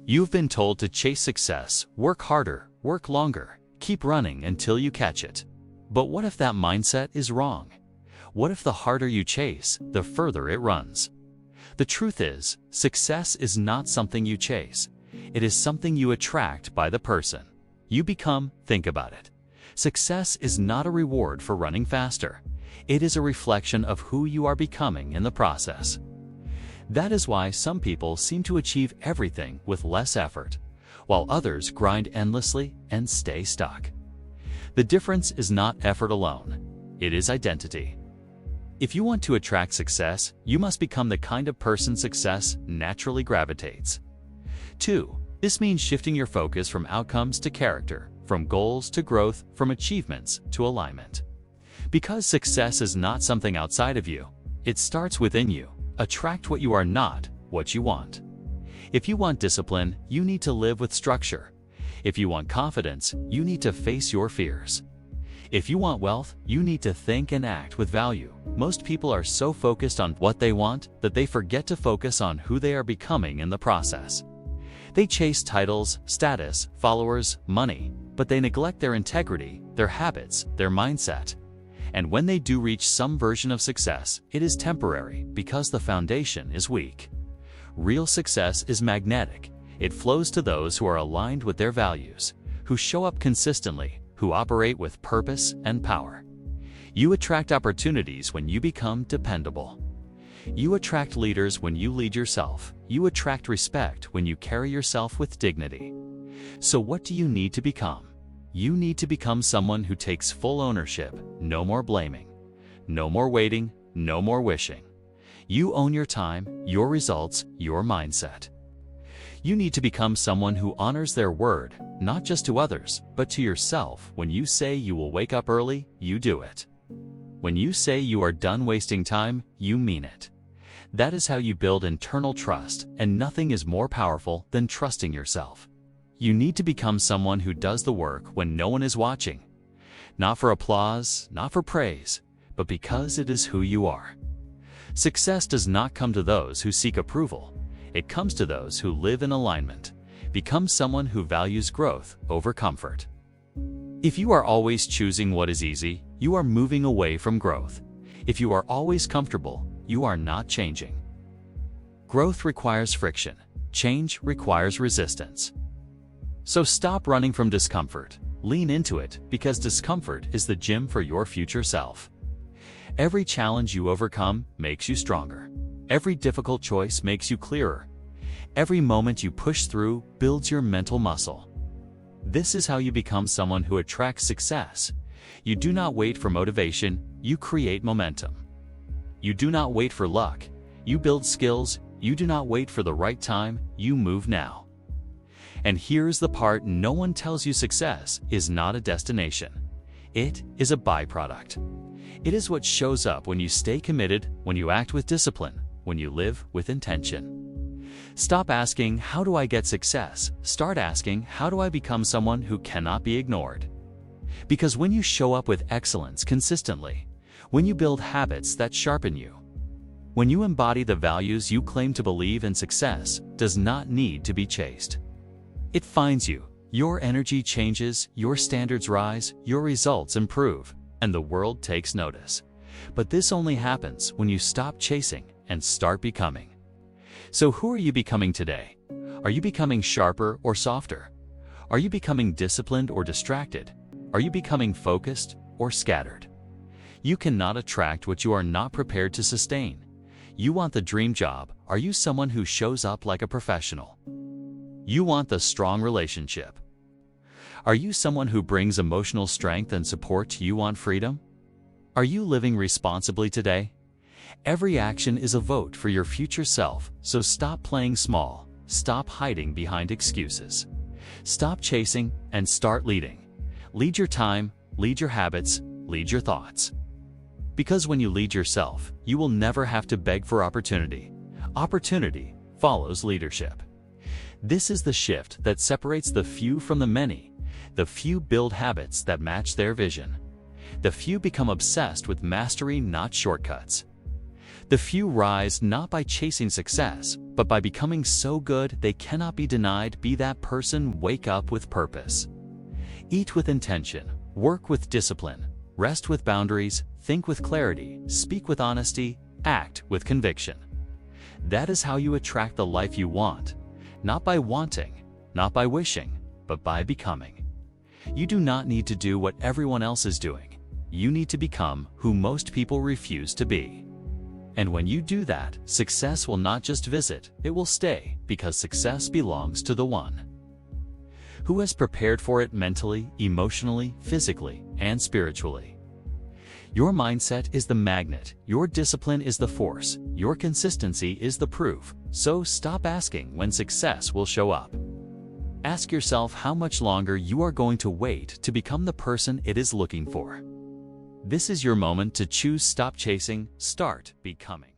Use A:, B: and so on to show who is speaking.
A: You've been told to chase success, work harder, work longer, keep running until you catch it. But what if that mindset is wrong? What if the harder you chase, the further it runs? The truth is, success is not something you chase. It is something you attract by the person you become. Think about it. Success is not a reward for running faster. It is a reflection of who you are becoming in the process. That is why some people seem to achieve everything with less effort, while others grind endlessly and stay stuck. The difference is not effort alone. It is identity. If you want to attract success, you must become the kind of person success naturally gravitates. 2. This means shifting your focus from outcomes to character, from goals to growth, from achievements to alignment. Because success is not something outside of you, it starts within you. Attract what you are not, what you want. If you want discipline, you need to live with structure. If you want confidence, you need to face your fears. If you want wealth, you need to think and act with value. Most people are so focused on what they want that they forget to focus on who they are becoming in the process. They chase titles, status, followers, money, but they neglect their integrity, their habits, their mindset. And when they do reach some version of success, it is temporary because the foundation is weak. Real success is magnetic. It flows to those who are aligned with their values, who show up consistently, who operate with purpose and power. You attract opportunities when you become dependable. You attract leaders when you lead yourself. You attract respect when you carry yourself with dignity. So what do you need to become? You need to become someone who takes full ownership. No more blaming. No more waiting. No more wishing. You own your time, your results, your mindset. You need to become someone who honors their word, not just to others, but to yourself. When you say you will wake up early, you do it. When you say you are done wasting time, you mean it. That is how you build internal trust, and nothing is more powerful than trusting yourself. You need to become someone who does the work when no one is watching. Not for applause, not for praise, but because it is who you are. Success does not come to those who seek approval. It comes to those who live in alignment. Become someone who values growth over comfort. If you are always choosing what is easy, you are moving away from growth. If you are always comfortable, you are not changing. Growth requires friction. Change requires resistance. So stop running from discomfort. Lean into it, because discomfort is the gym for your future self. Every challenge you overcome makes you stronger. Every difficult choice makes you clearer. Every moment you push through builds your mental muscle. This is how you become someone who attracts success. You do not wait for motivation, you create momentum. You do not wait for luck, you build skills. You do not wait for the right time, you move now. And here's the part no one tells you: success is not a destination. It is a byproduct. It is what shows up when you stay committed, when you act with discipline, when you live with intention. Stop asking, how do I get success? Start asking, how do I become someone who cannot be ignored? Because when you show up with excellence consistently, when you build habits that sharpen you, when you embody the values you claim to believe in, success does not need to be chased. It finds you. Your energy changes, your standards rise, your results improve, and the world takes notice. But this only happens when you stop chasing and start becoming. So who are you becoming today? Are you becoming sharper or softer? Are you becoming disciplined or distracted? Are you becoming focused or scattered? You cannot attract what you are not prepared to sustain. You want the dream job. Are you someone who shows up like a professional? You want the strong relationship. Are you someone who brings emotional strength and support? You want freedom? Are you living responsibly today? Every action is a vote for your future self, so stop playing small. Stop hiding behind excuses. Stop chasing and start leading. Lead your time, lead your habits, lead your thoughts. Because when you lead yourself, you will never have to beg for opportunity. Opportunity follows leadership. This is the shift that separates the few from the many. The few build habits that match their vision. The few become obsessed with mastery, not shortcuts. The few rise not by chasing success, but by becoming so good they cannot be denied. Be that person. Wake up with purpose. Eat with intention. Work with discipline. Rest with boundaries. Think with clarity. Speak with honesty. Act with conviction. That is how you attract the life you want. Not by wanting, not by wishing, but by becoming. You do not need to do what everyone else is doing. You need to become who most people refuse to be. And when you do that, success will not just visit, it will stay, because success belongs to the one who has prepared for it mentally, emotionally, physically, and spiritually. Your mindset is the magnet, your discipline is the force, your consistency is the proof. So stop asking when success will show up. Ask yourself how much longer you are going to wait to become the person it is looking for. This is your moment to choose. Stop chasing, start becoming.